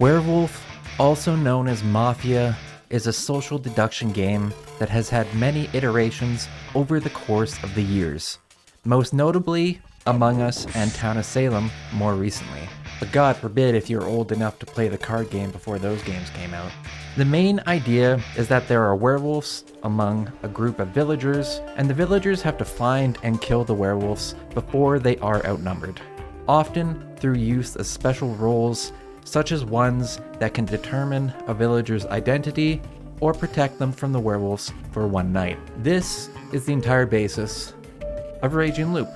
Werewolf, also known as Mafia, is a social deduction game that has had many iterations over the course of the years, most notably Among Us and Town of Salem more recently. But God forbid if you're old enough to play the card game before those games came out. The main idea is that there are werewolves among a group of villagers, and the villagers have to find and kill the werewolves before they are outnumbered, often through use of special roles such as ones that can determine a villager's identity or protect them from the werewolves for one night. This is the entire basis of Raging Loop.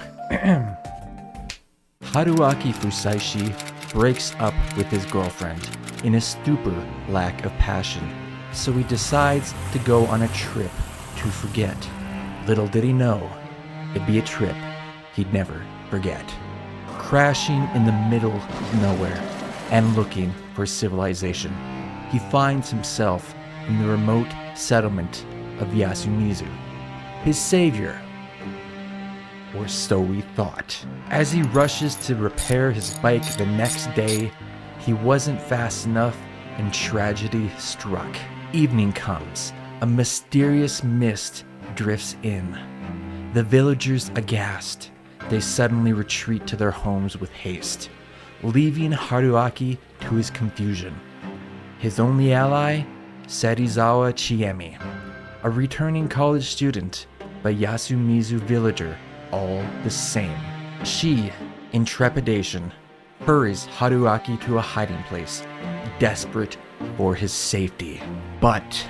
Haruaki Fusaishi breaks up with his girlfriend in a stupor lack of passion, so he decides to go on a trip to forget. Little did he know, it'd be a trip he'd never forget. Crashing in the middle of nowhere and looking for civilization, he finds himself in the remote settlement of Yasumizu, his savior, or so we thought. As he rushes to repair his bike the next day, he wasn't fast enough and tragedy struck. Evening comes, a mysterious mist drifts in. The villagers aghast, they suddenly retreat to their homes with haste, leaving Haruaki to his confusion. His only ally, Serizawa Chiemi, a returning college student, but Yasumizu villager all the same. She, in trepidation, hurries Haruaki to a hiding place, desperate for his safety. But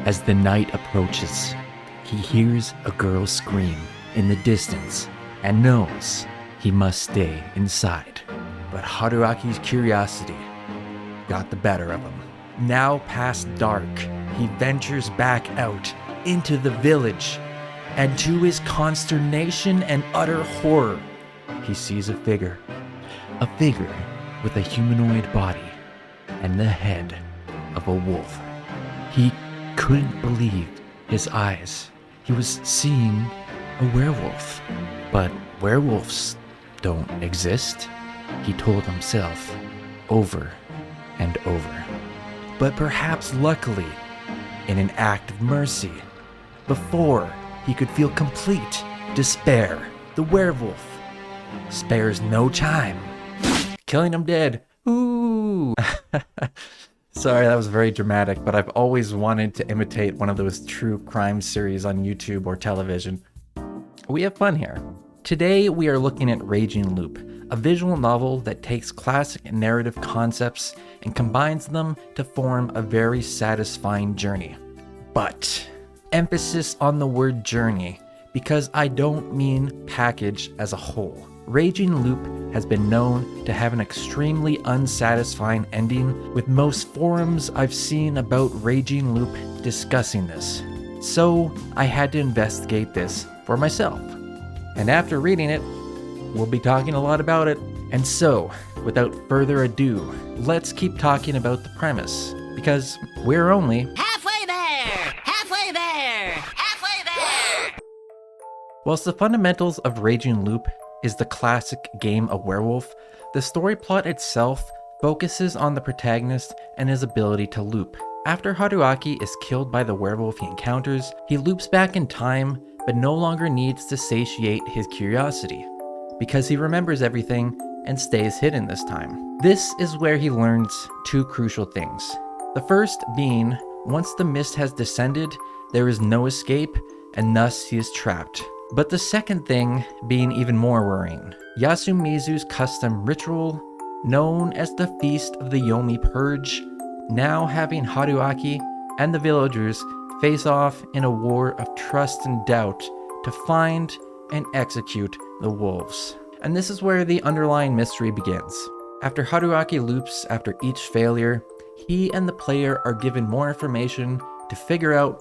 as the night approaches, he hears a girl scream in the distance and knows he must stay inside. But Haruaki's curiosity got the better of him. Now past dark, he ventures back out into the village, and to his consternation and utter horror, he sees a figure with a humanoid body and the head of a wolf. He couldn't believe his eyes. He was seeing a werewolf. But werewolves don't exist, he told himself over and over. But perhaps luckily, in an act of mercy, before he could feel complete despair, the werewolf spares no time, killing him dead. Ooh! Sorry, that was very dramatic, but I've always wanted to imitate one of those true crime series on YouTube or television. We have fun here. Today we are looking at Raging Loop, a visual novel that takes classic narrative concepts and combines them to form a very satisfying journey. But emphasis on the word journey, because I don't mean package as a whole. Raging Loop has been known to have an extremely unsatisfying ending, with most forums I've seen about Raging Loop discussing this. So I had to investigate this for myself. And after reading it, we'll be talking a lot about it. And so, without further ado, let's keep talking about the premise, because we're only halfway there! Halfway there! Halfway there! Whilst the fundamentals of Raging Loop is the classic game of werewolf, the story plot itself focuses on the protagonist and his ability to loop. After Haruaki is killed by the werewolf he encounters, he loops back in time, but no longer needs to satiate his curiosity, because he remembers everything and stays hidden this time. This is where he learns two crucial things. The first being, once the mist has descended, there is no escape, and thus he is trapped. But the second thing being even more worrying. Yasumizu's custom ritual, known as the Feast of the Yomi Purge, now having Haruaki and the villagers face off in a war of trust and doubt to find and execute the wolves. And this is where the underlying mystery begins. After Haruaki loops after each failure, he and the player are given more information to figure out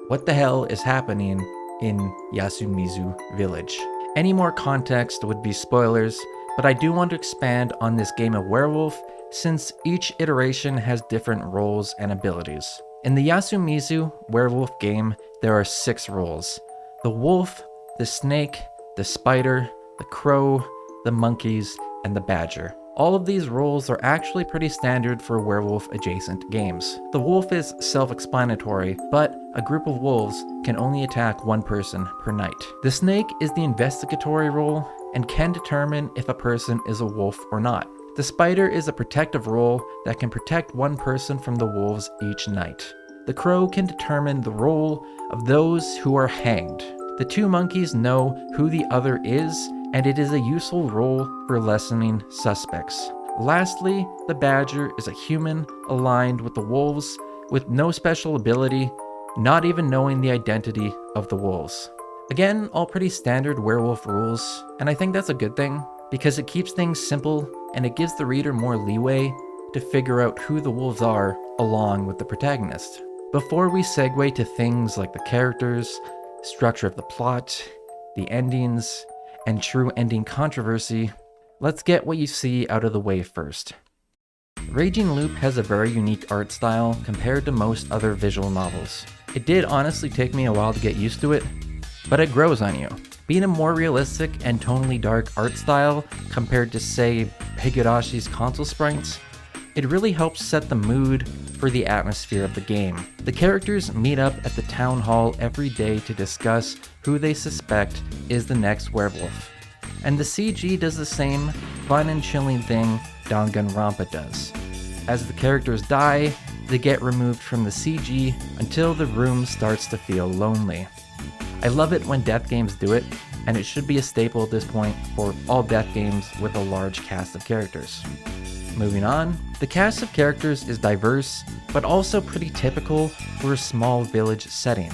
what the hell is happening in Yasumizu village. Any more context would be spoilers, but I do want to expand on this game of werewolf since each iteration has different roles and abilities. In the Yasumizu werewolf game, there are 6 roles: the wolf, the snake, the spider, the crow, the monkeys, and the badger. All of these roles are actually pretty standard for werewolf-adjacent games. The wolf is self-explanatory, but a group of wolves can only attack one person per night. The snake is the investigatory role and can determine if a person is a wolf or not. The spider is a protective role that can protect one person from the wolves each night. The crow can determine the role of those who are hanged. The two monkeys know who the other is, and it is a useful role for lessening suspects. Lastly, the badger is a human aligned with the wolves with no special ability, not even knowing the identity of the wolves. Again, all pretty standard werewolf rules, and I think that's a good thing because it keeps things simple and it gives the reader more leeway to figure out who the wolves are along with the protagonist. Before we segue to things like the characters, structure of the plot, the endings, and true ending controversy, let's get what you see out of the way first. Raging Loop has a very unique art style compared to most other visual novels. It did honestly take me a while to get used to it, but it grows on you. Being a more realistic and tonally dark art style compared to, say, Higurashi's console sprites, it really helps set the mood for the atmosphere of the game. The characters meet up at the town hall every day to discuss who they suspect is the next werewolf. And the CG does the same fun and chilling thing Danganronpa does. As the characters die, they get removed from the CG until the room starts to feel lonely. I love it when death games do it, and it should be a staple at this point for all death games with a large cast of characters. Moving on, the cast of characters is diverse, but also pretty typical for a small village setting.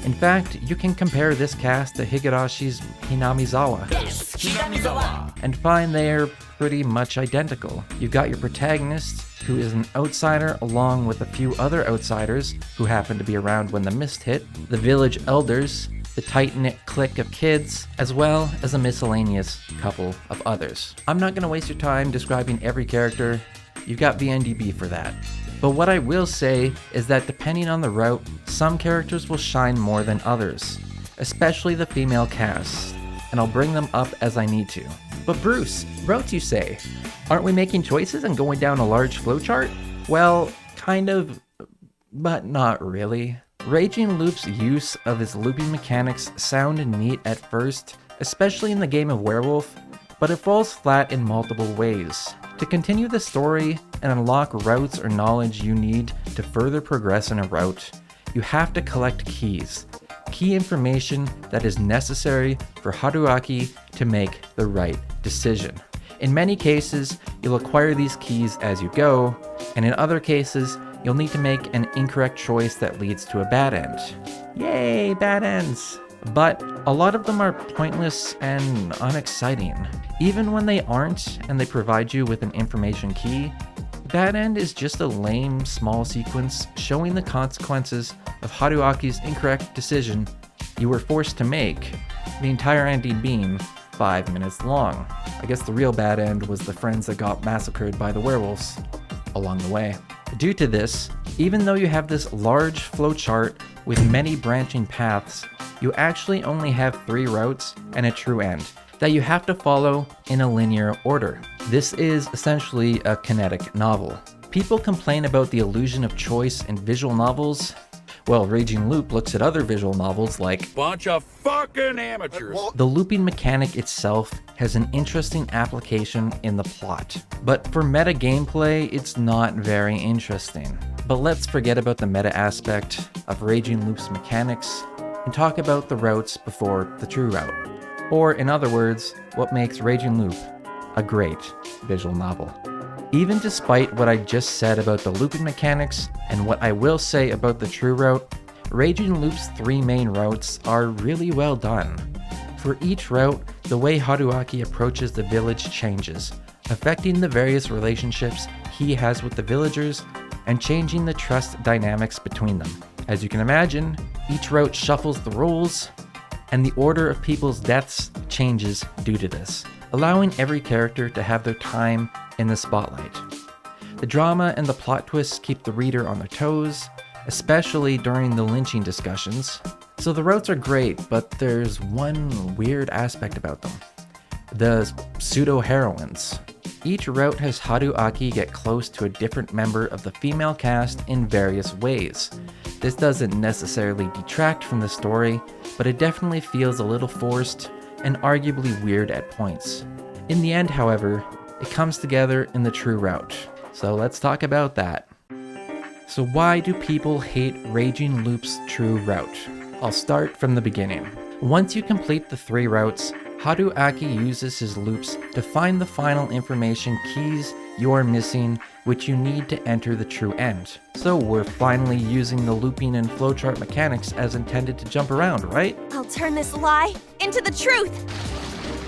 In fact, you can compare this cast to Higurashi's Hinamizawa, Yes, Hinamizawa. and find they are pretty much identical. You've got your protagonist, who is an outsider along with a few other outsiders who happen to be around when the mist hit, the village elders, the tight-knit clique of kids, as well as a miscellaneous couple of others. I'm not going to waste your time describing every character, you've got VNDB for that. But what I will say is that depending on the route, some characters will shine more than others, especially the female cast, and I'll bring them up as I need to. But Bruce, routes you say? Aren't we making choices and going down a large flowchart? Well, kind of, but not really. Raging Loop's use of his looping mechanics sound neat at first, especially in the game of Werewolf, but it falls flat in multiple ways. To continue the story and unlock routes or knowledge you need to further progress in a route, you have to collect keys. Key information that is necessary for Haruaki to make the right decision. In many cases, you'll acquire these keys as you go, and in other cases, you'll need to make an incorrect choice that leads to a bad end. Yay, bad ends! But a lot of them are pointless and unexciting. Even when they aren't and they provide you with an information key, the bad end is just a lame small sequence showing the consequences of Haruaki's incorrect decision you were forced to make, the entire ending being 5 minutes long. I guess the real bad end was the friends that got massacred by the werewolves along the way. Due to this, even though you have this large flowchart with many branching paths, you actually only have 3 routes and a true end that you have to follow in a linear order. This is essentially a kinetic novel. People complain about the illusion of choice in visual novels. Well, Raging Loop looks at other visual novels like Bunch of fucking amateurs. the looping mechanic itself has an interesting application in the plot, but for meta gameplay, it's not very interesting. But let's forget about the meta aspect of Raging Loop's mechanics and talk about the routes before the true route. Or in other words, what makes Raging Loop a great visual novel. Even despite what I just said about the looping mechanics and what I will say about the true route, Raging Loop's 3 main routes are really well done. For each route, the way Haruaki approaches the village changes, affecting the various relationships he has with the villagers and changing the trust dynamics between them. As you can imagine, each route shuffles the rules, and the order of people's deaths changes due to this, allowing every character to have their time in the spotlight. The drama and the plot twists keep the reader on their toes, especially during the lynching discussions. So the routes are great, but there's one weird aspect about them. The pseudo-heroines. Each route has Haruaki get close to a different member of the female cast in various ways. This doesn't necessarily detract from the story, but it definitely feels a little forced and arguably weird at points. In the end, however, it comes together in the true route. So let's talk about that. So why do people hate Raging Loop's true route? I'll start from the beginning. Once you complete the 3 routes, Haruaki uses his loops to find the final information keys you're missing, which you need to enter the true end. So we're finally using the looping and flowchart mechanics as intended to jump around, right? I'll turn this lie into the truth.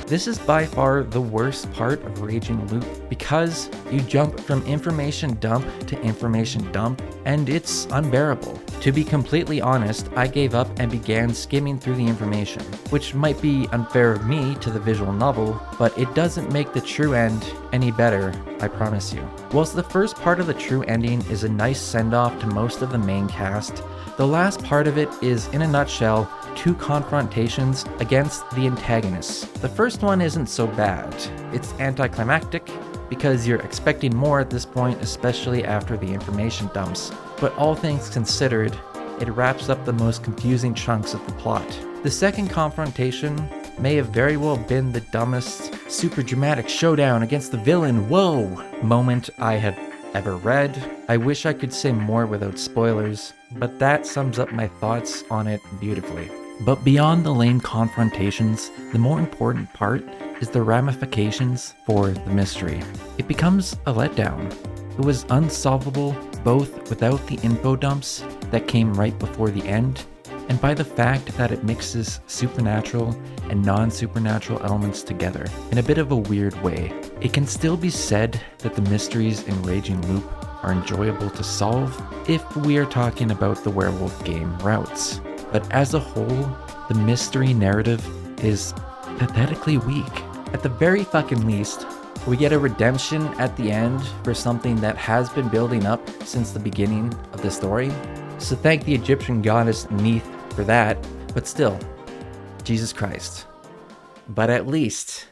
This is by far the worst part of Raging Loop because you jump from information dump to information dump and it's unbearable. To be completely honest, I gave up and began skimming through the information, which might be unfair of me to the visual novel, but it doesn't make the true end any better, I promise you. Whilst the first part of the true ending is a nice send-off to most of the main cast, the last part of it is, in a nutshell, 2 confrontations against the antagonists. The first one isn't so bad. It's anticlimactic because you're expecting more at this point, especially after the information dumps. But all things considered, it wraps up the most confusing chunks of the plot. The second confrontation may have very well been the dumbest, super dramatic showdown against the villain, whoa, moment I have ever read. I wish I could say more without spoilers, but that sums up my thoughts on it beautifully. But beyond the lame confrontations, the more important part is the ramifications for the mystery. It becomes a letdown. It was unsolvable both without the info dumps that came right before the end, and by the fact that it mixes supernatural and non-supernatural elements together in a bit of a weird way. It can still be said that the mysteries in Raging Loop are enjoyable to solve if we are talking about the werewolf game routes. But as a whole, the mystery narrative is pathetically weak. At the very fucking least, we get a redemption at the end for something that has been building up since the beginning of the story. So thank the Egyptian goddess Neith for that, but still, Jesus Christ. But at least,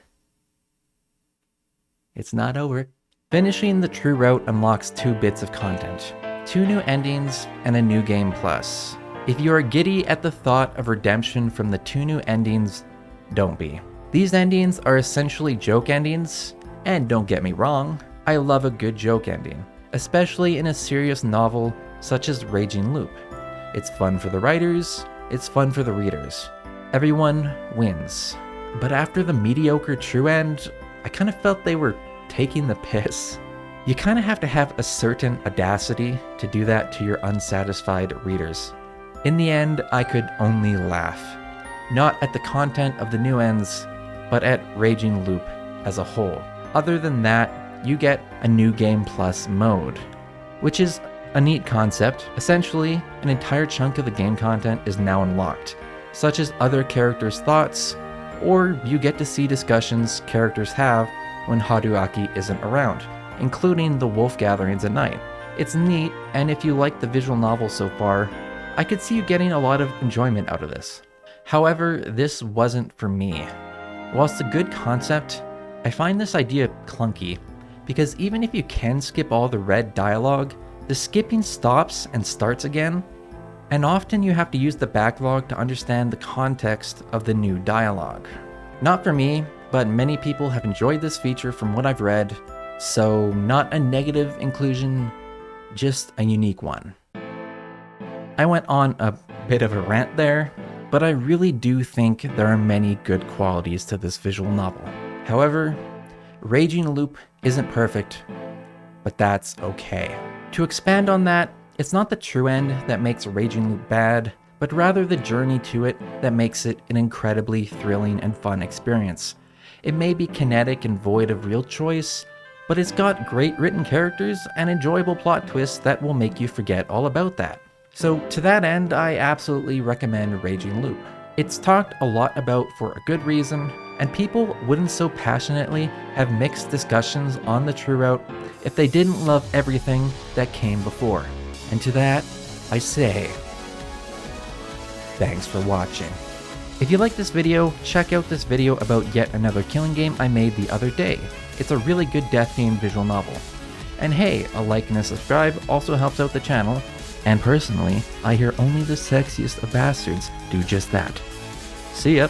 it's not over. Finishing the true route unlocks 2 bits of content, 2 new endings, and a new game plus. If you are giddy at the thought of redemption from the 2 new endings, don't be. These endings are essentially joke endings, and don't get me wrong, I love a good joke ending, especially in a serious novel such as Raging Loop. It's fun for the writers, it's fun for the readers. Everyone wins. But after the mediocre true end, I kind of felt they were taking the piss. You kind of have to have a certain audacity to do that to your unsatisfied readers. In the end, I could only laugh. Not at the content of the new ends, but at Raging Loop as a whole. Other than that, you get a new game plus mode, which is a neat concept. Essentially, an entire chunk of the game content is now unlocked, such as other characters' thoughts, or you get to see discussions characters have when Haruaki isn't around, including the wolf gatherings at night. It's neat, and if you like the visual novel so far, I could see you getting a lot of enjoyment out of this. However, this wasn't for me. Whilst a good concept, I find this idea clunky, because even if you can skip all the red dialogue, the skipping stops and starts again, and often you have to use the backlog to understand the context of the new dialogue. Not for me, but many people have enjoyed this feature from what I've read, so not a negative inclusion, just a unique one. I went on a bit of a rant there, but I really do think there are many good qualities to this visual novel. However, Raging Loop isn't perfect, but that's okay. To expand on that, it's not the true end that makes Raging Loop bad, but rather the journey to it that makes it an incredibly thrilling and fun experience. It may be kinetic and void of real choice, but it's got great written characters and enjoyable plot twists that will make you forget all about that. So to that end, I absolutely recommend Raging Loop. It's talked a lot about for a good reason, and people wouldn't so passionately have mixed discussions on the true route if they didn't love everything that came before. And to that, I say, thanks for watching. If you like this video, check out this video about yet another killing game I made the other day. It's a really good death game visual novel. And hey, a like and a subscribe also helps out the channel, and personally, I hear only the sexiest of bastards do just that. See ya!